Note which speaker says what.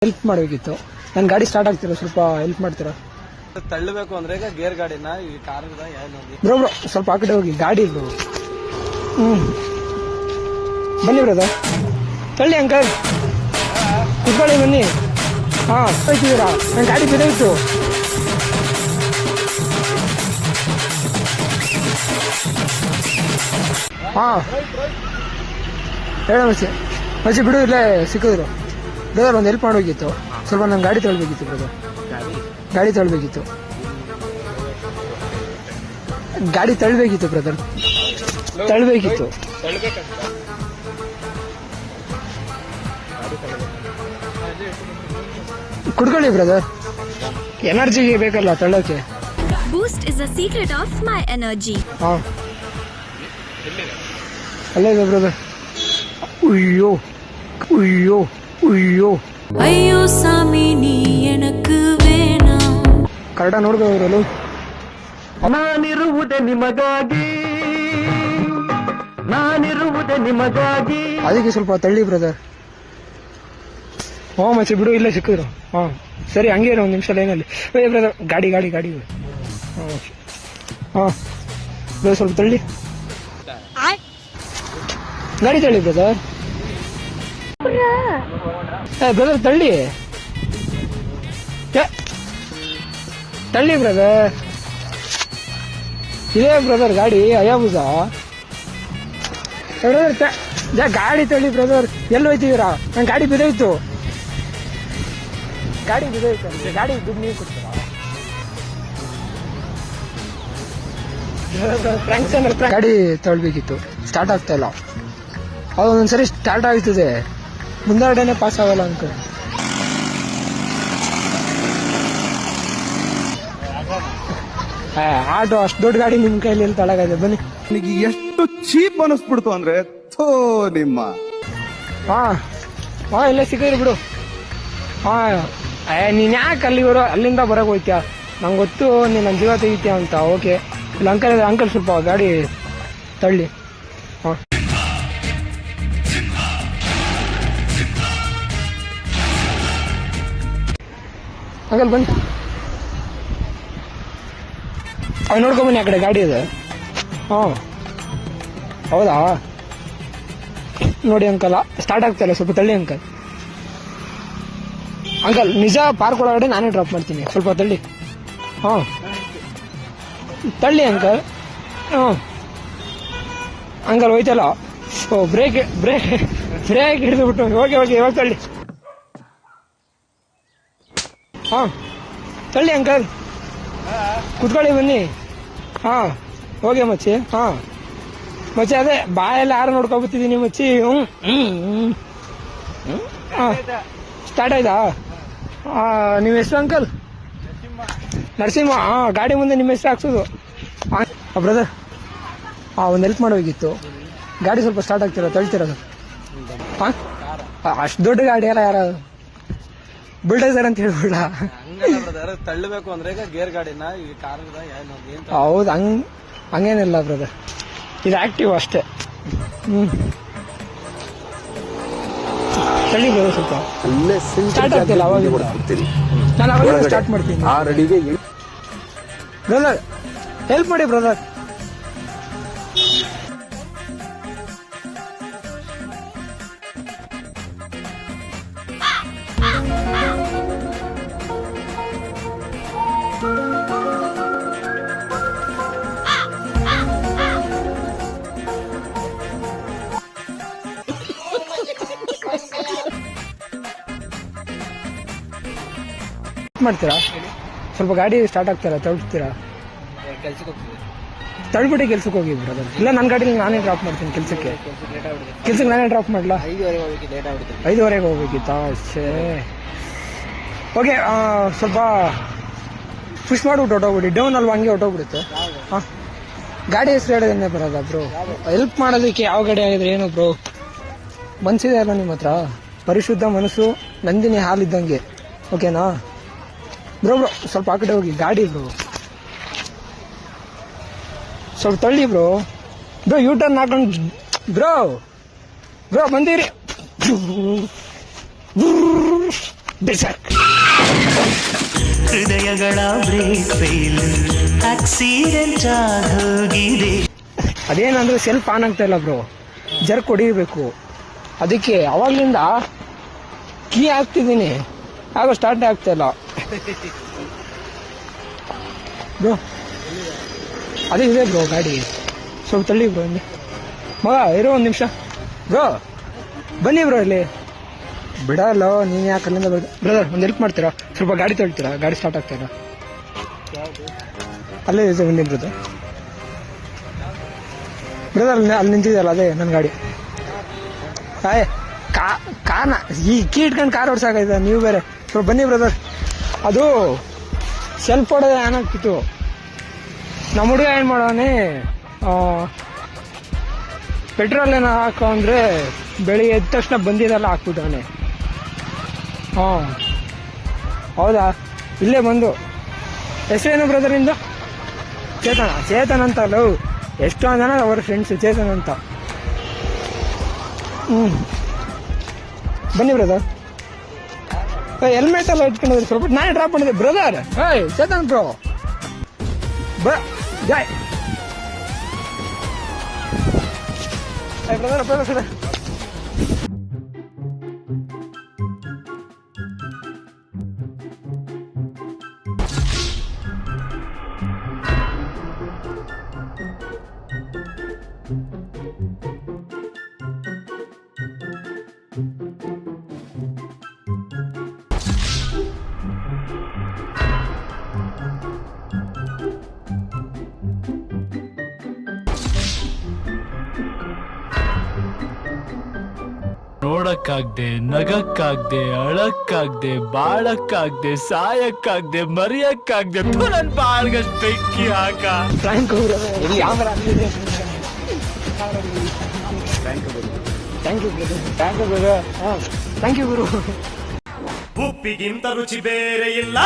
Speaker 1: Help ಮಾಡಬೇಕಿತ್ತು. ನನ್ನ ಗಾಡಿ ಸ್ಟಾರ್ಟ್ ಆಗ್ತಿರೋ, ಸ್ವಲ್ಪ ಹೆಲ್ಪ್ ಮಾಡ್ತೀರಾ?
Speaker 2: ತಳ್ಳಬೇಕು ಅಂದ್ರೆ ಈಗ ಗೇರ್ ಗಾಡಿನ ಈ ಕಾರ್
Speaker 1: ಬ್ರೋ ಸ್ವಲ್ಪ ಆ ಕಡೆ ಹೋಗಿ, ಗಾಡಿ ಬ್ರೋ. ಬನ್ನಿ ಬ್ರದರ್, ತಳ್ಳಿ ಅಂಕಲ್, ಕುತ್ಕೊಳ್ಳಿ ಬನ್ನಿ. ಹೋಯ್ತಿದ್ದೀರಾ? ನನ್ನ ಗಾಡಿ ಬಿದ್ದೋಯ್ತು. ಹೇಳ ಮಚ್ಚಿ ಬಿಡು, ಇಲ್ಲೇ ಸಿಕ್ಕಿದ್ರು. ಬ್ರದರ್ ಒಂದು ಹೆಲ್ಪ್ ಮಾಡೋಗಿತ್ತು, ಸ್ವಲ್ಪ ನನ್ನ ಗಾಡಿ ತಳ್ಬೇಕಿತ್ತು ಬ್ರದರ್. ಗಾಡಿ ತಳ್ಬೇಕಿತ್ತು ಬ್ರದರ್, ತಳ್ಬೇಕಿತ್ತು. ಕುಡ್ಕೊಳ್ಳಿ ಬ್ರದರ್, ಎನರ್ಜಿ ಬೇಕಲ್ಲ ತಳ್ಳೋಕೆ.
Speaker 3: Boost is the secret of my energy.
Speaker 1: ಅಲ್ಲೇ ಇದೆ ಬ್ರದರ್. ಉಯ್ಯೋ ಉಯ್ಯೋ ಉಯ್ಯೋ,
Speaker 3: ಅಯ್ಯೋ ಸಾಮಿ ನೀ ಎನಕು ವೇಣಾಂ.
Speaker 1: ಕರೆಕ್ಟಾಗಿ ನೋಡ್ಕೋರಲ್ಲ.
Speaker 2: ನಾನಿರುವುದೇ ನಿಮಗಾಗಿ.
Speaker 1: ಅದಕ್ಕೆ ಸ್ವಲ್ಪ ತಳ್ಳಿ ಬ್ರದರ್. ಮಚ್ಚಿ ಬಿಡು, ಇಲ್ಲೇ ಸಿಕ್ಕಿದ್ರು. ಸರಿ, ಹಂಗೆ ಒಂದು ನಿಮಿಷ ಲೈನಲ್ಲಿ. ಬ್ರದರ್, ಗಾಡಿ ಬ್ರದರ್ ಸ್ವಲ್ಪ ತಳ್ಳಿ, ಗಾಡಿ ತಳ್ಳಿ ಬ್ರದರ್. ಬ್ರದರ್ ತಳ್ಳಿ ಬ್ರದರ್. ಇದೇ ಬ್ರದರ್ ಗಾಡಿ ಅಯಾಬುಜ. ಗಾಡಿ ತಳ್ಳಿ ಬ್ರದರ್. ಎಲ್ಲಿ ಹೋಯ್ತಿದ್ದೀರಾ? ನನ್ನ ಗಾಡಿ ಬಿದ್ದೋಯ್ತು. ಗಾಡಿ ದುಡ್ಡು ನೀವು ಕೊಡ್ತೀರಾ? ಗಾಡಿ ತಳ್ಬೇಕಿತ್ತು, ಸ್ಟಾರ್ಟ್ ಆಗ್ತಾ ಇಲ್ಲ. ಅದೊಂದ್ಸರಿ ಸ್ಟಾರ್ಟ್ ಆಗ್ತದೆ, ಮುಂದಾಡೆನೆ ಪಾಸ್ ಆಗಲ್ಲ ಅಂಕಲ್. ಆಟೋ ಅಷ್ಟು ದೊಡ್ಡ ಗಾಡಿ ನಿಮ್ ಕೈಲಿ ಎಲ್ಲಿ ತಳಗದೆ? ಬನ್ನಿ.
Speaker 4: ನನಗೆ ಎಷ್ಟು ಚೀಪ್ ಅನಿಸ್ಬಿಡ್ತು ಅಂದ್ರೆ ನಿಮ್ಮ
Speaker 1: ಇಲ್ಲೇ ಸಿಕ್ಕಿದ್ರು ಬಿಡು. ನೀನ್ ಯಾಕೆ ಅಲ್ಲಿಂದ ಬರಕ್ ಹೋಯ್ತ್ಯಾ? ನಂಗೆ ಗೊತ್ತು ನೀನ್ ನನ್ನ ಜೀವ ತೆಗಿತ್ಯಾ ಅಂತ. ಓಕೆ, ಇಲ್ಲ ಅಂಕಲ್ ಸ್ವಲ್ಪ ಗಾಡಿ ತಳ್ಳಿ. ಅಂಕಲ್ ಬನ್ನಿ, ನೋಡ್ಕೊಂಬನ್ನಿ, ಆ ಕಡೆ ಗಾಡಿ ಇದೆ. ಹೌದಾ? ನೋಡಿ ಅಂಕಲ್, ಸ್ಟಾರ್ಟ್ ಆಗ್ತಾಯಿಲ್ಲ, ಸ್ವಲ್ಪ ತಳ್ಳಿ ಅಂಕಲ್. ನಿಜ ಪಾರ್ಕ್ ಒಳಗಡೆ ನಾನೇ ಡ್ರಾಪ್ ಮಾಡ್ತೀನಿ, ಸ್ವಲ್ಪ ತಳ್ಳಿ. ತಳ್ಳಿ ಅಂಕಲ್. ಅಂಕಲ್ ಹೋಯ್ತಲ್ಲ. ಬ್ರೇಕ್ ಹಿಡಿದ್ಬಿಟ್ಟು. ಹೋಗಿ ಇವಾಗ ತಳ್ಳಿ. ತಳ್ಳಿ ಅಂಕಲ್, ಕುತ್ಕೊಳ್ಳಿ ಬನ್ನಿ. ಹೋಗಿ ಮಚ್ಚಿ. ಮಚ್ಚಿ ಅದೇ ಬಾಯೆಲ್ಲ ಯಾರು ನೋಡ್ಕೊಬತ್ತಿದ್ದೀನಿ ಮಚ್ಚಿ. ಸ್ಟಾರ್ಟ್ ಆಯ್ತಾ? ನಿಮ್ಮ ಹೆಸರು ಅಂಕಲ್? ನರಸಿಂಹ. ಗಾಡಿ ಮುಂದೆ ನಿಮ್ಮ ಹೆಸರು ಹಾಕ್ಸೋದು. ಬ್ರದರ್, ಒಂದು ಹೆಲ್ಪ್ ಮಾಡೋಗಿತ್ತು. ಗಾಡಿ ಸ್ವಲ್ಪ ಸ್ಟಾರ್ಟ್ ಆಗ್ತಿರ, ತಳ್ತೀರ ಸರ್? ಅಷ್ಟು ದೊಡ್ಡ ಗಾಡಿ ಅಲ್ಲ, ಯಾರ ಬುಲ್ಡೋಸರ್ ಅಂತ ಹೇಳ್ಬಿಡ.
Speaker 2: ತಳ್ಳಬೇಕು ಅಂದ್ರೆ ಈಗ ಗೇರ್ ಗಾಡಿನ ಈ ಕಾರ್.
Speaker 1: ಹೌದು, ಹಂಗೇನಿಲ್ಲ ಬ್ರದರ್, ಇದು ಆಕ್ಟಿವ್ ಅಷ್ಟೇ. ತಳ್ಳಿ ಬ್ರದರ್, ಸ್ವಲ್ಪ ಸ್ಟಾರ್ಟ್ ಆಗ್ತಿಲ್ಲ. ಅವಾಗ ನಾನು ಅವಾಗ ಸ್ಟಾರ್ಟ್ ಮಾಡ್ತೀನಿ ಬ್ರದರ್. ಹೆಲ್ಪ್ ಮಾಡಿ ಬ್ರದರ್. ಮಾಡ್ತೀರಾ? ಸ್ವಲ್ಪ ಗಾಡಿ ಸ್ಟಾರ್ಟ್ ಆಗ್ತಾರ, ತಳ್ತೀರಾ? ತಳ್ಬಿಟ್ಟು ಕೆಲ್ಸಕ್ಕೆ ಹೋಗಿ ಬ್ರದರ್. ಇಲ್ಲ, ನನ್ನ ಗಾಡಿ ನಾನೇ ಡ್ರಾಪ್ ಮಾಡ್ತೀನಿ ಕೆಲ್ಸಕ್ಕೆ ನಾನೇ ಡ್ರಾಪ್ ಮಾಡ್ಲಾ? 5:30 ಹೋಗ್ಬೇಕಿತ್ತಾ? ಓಕೆ, ಸ್ವಲ್ಪ ಪುಷ್ ಮಾಡ್ಬಿಟ್ಟು ಹೊಟ್ಟೋಗ್ಬಿಡಿ. ಡೌನ್ ಅಲ್ವಾ, ಹಂಗೆ ಹೊಟ್ಟೋಗ್ಬಿಡುತ್ತೆ. ಗಾಡಿ ಹೆಸರು ಹೇಳೋದನ್ನೇ ಬರೋದ ಬ್ರೋ. ಹೆಲ್ಪ್ ಮಾಡೋದಕ್ಕೆ ಯಾವ ಗಾಡಿ ಆಗಿದ್ರೆ ಏನು ಬ್ರೋ? ಮನ್ಸಿದೆ ಅಲ್ಲ ನಿಮ್ಮ ಹತ್ರ? ಪರಿಶುದ್ಧ ಮನಸ್ಸು, ನಂದಿನಿ ಹಾಲಿದ್ದಂಗೆ. ಓಕೆನಾ ಬ್ರೋ? ಸ್ವಲ್ಪ ಆ ಕಡೆ ಹೋಗಿ, ಗಾಡಿ ಬ್ರೋ ಸ್ವಲ್ಪ ತಳ್ಳಿ ಬ್ರೋ. ಯೂ ಟರ್ನ್ ಹಾಕೊಂಡು ಬ್ರೋ ಬಂದಿರಿ. ಬೆಸಕ್.
Speaker 5: ಹೃದಯಗಳ ಬ್ರೇಕ್ ಫೇಲ್ ಆಕ್ಸಿಡೆಂಟ್ ಆಗೋಗಿದೆ.
Speaker 1: ಅದೇನಂದ್ರೆ ಸೆಲ್ಫ್ ಆನ್ ಆಗ್ತಾ ಇಲ್ಲ ಬ್ರೋ, ಜರ್ಕ್ ಹೊಡಿಬೇಕು. ಅದಕ್ಕೆ ಅವಾಗ್ಲಿಂದ ಕೀ ಹಾಕ್ತಿದ್ದೀನಿ, ಆಗೋ ಸ್ಟಾರ್ಟೇ ಆಗ್ತಾ ಇಲ್ಲ ಬ್ರೋ. ಅದೇ ಇದೆ ಬ್ರೋ ಗಾಡಿ, ಸ್ವಲ್ಪ ತಳ್ಳಿ ಬ್ರೋ ಇಲ್ಲಿ. ಮಗ ಇರೋ ಒಂದು ನಿಮಿಷ ಬ್ರೋ, ಬನ್ನಿ ಬ್ರೋ ಇಲ್ಲಿ. ಬಿಡಲ್ಲ ನೀನು ಯಾಕೆ ಅಲ್ಲಿಂದ ಬ್ರದರ್, ಒಂದು ಹೆಲ್ಪ್ ಮಾಡ್ತೀರಾ? ಸ್ವಲ್ಪ ಗಾಡಿ ತಳ್ತೀರಾ? ಗಾಡಿ ಸ್ಟಾರ್ಟ್ ಆಗ್ತಾಯಿಲ್ಲ. ಅಲ್ಲೇ ಇದೆ ಬನ್ನಿ ಬ್ರದರ್. ಅಲ್ಲಿ ನಿಂತಿದೆಯಲ್ಲ ಅದೇ ನನ್ನ ಗಾಡಿ. ಆಯ್ ಕಾರ್ನ ಈ ಕೀ ಇಟ್ಕೊಂಡು ಕಾರ್ ಓಡಿಸಾಕೈತೆ, ನೀವು ಬೇರೆ. ಸ್ವಲ್ಪ ಬನ್ನಿ ಬ್ರದರ್. ಅದು ಸೆಲ್ಫ್ ಹೊಡೆದ ಏನಾಗ್ತಿತ್ತು, ನಮ್ಮ ಹುಡುಗ ಏನು ಮಾಡೋನೆ, ಪೆಟ್ರೋಲ್ ಏನೋ ಹಾಕೋ ಅಂದರೆ ಬೆಳಿಗ್ಗೆ ಎದ್ದ ತಕ್ಷಣ ಬಂದಿದ್ದೆಲ್ಲ ಹಾಕ್ಬಿಟ್ಟವನೆ. ಹಾಂ ಹೌದಾ, ಇಲ್ಲೇ ಬಂದು. ಹೆಸರೇನು ಬ್ರದರ್ ನಿಂದು? ಚೇತನ್ ಅಂತ. ಲವ್ ಎಷ್ಟೊಂದು ಜನ ಅವ್ರ ಫ್ರೆಂಡ್ಸು ಚೇತನ್ ಅಂತ. ಬನ್ನಿ ಬ್ರದರ್. ಹೆಲ್ಮೆಟ್ ಎಲ್ಲ ಇಟ್ಕೊಂಡಿದ್ರಿ ಸ್ವಲ್ಪ, ನಾನೇ ಡ್ರಾಪ್ ಮಾಡಿದ್ದೆ ಬ್ರದರ್. ಏಯ್ ಚೇತನ್ ಬ್ರೋ, ಜಾಯ್ ಬ್ರದರ್ ಸರ.
Speaker 6: ನೋಡಕ್ಕಾಗ್ದೆ, ನಗಕ್ಕಾಗ್ದೆ, ಅಳಕ್ಕಾಗ್ದೆ, ಬಾಳಕ್ಕಾಗ್ದೆ, ಸಾಯಕ್ಕಾಗ್ದೆ, ಮರಿಯಕ್ಕಾಗ್ದೆ, ನನ್ ಬಾಳ್ಗಷ್ಟು ಬೆಂಕಿ ಹಾಕ.
Speaker 1: Thank you brother. ಕ್ಯಾಮ್ರಾ ಆಗ್ತಿದೆ. Thank you brother. Thank you brother. ಹಾಂ ಥ್ಯಾಂಕ್ ಯು ಗುರು.
Speaker 5: ಉಪ್ಪಿಗಿಂತ ರುಚಿ ಬೇರೆ ಇಲ್ಲ.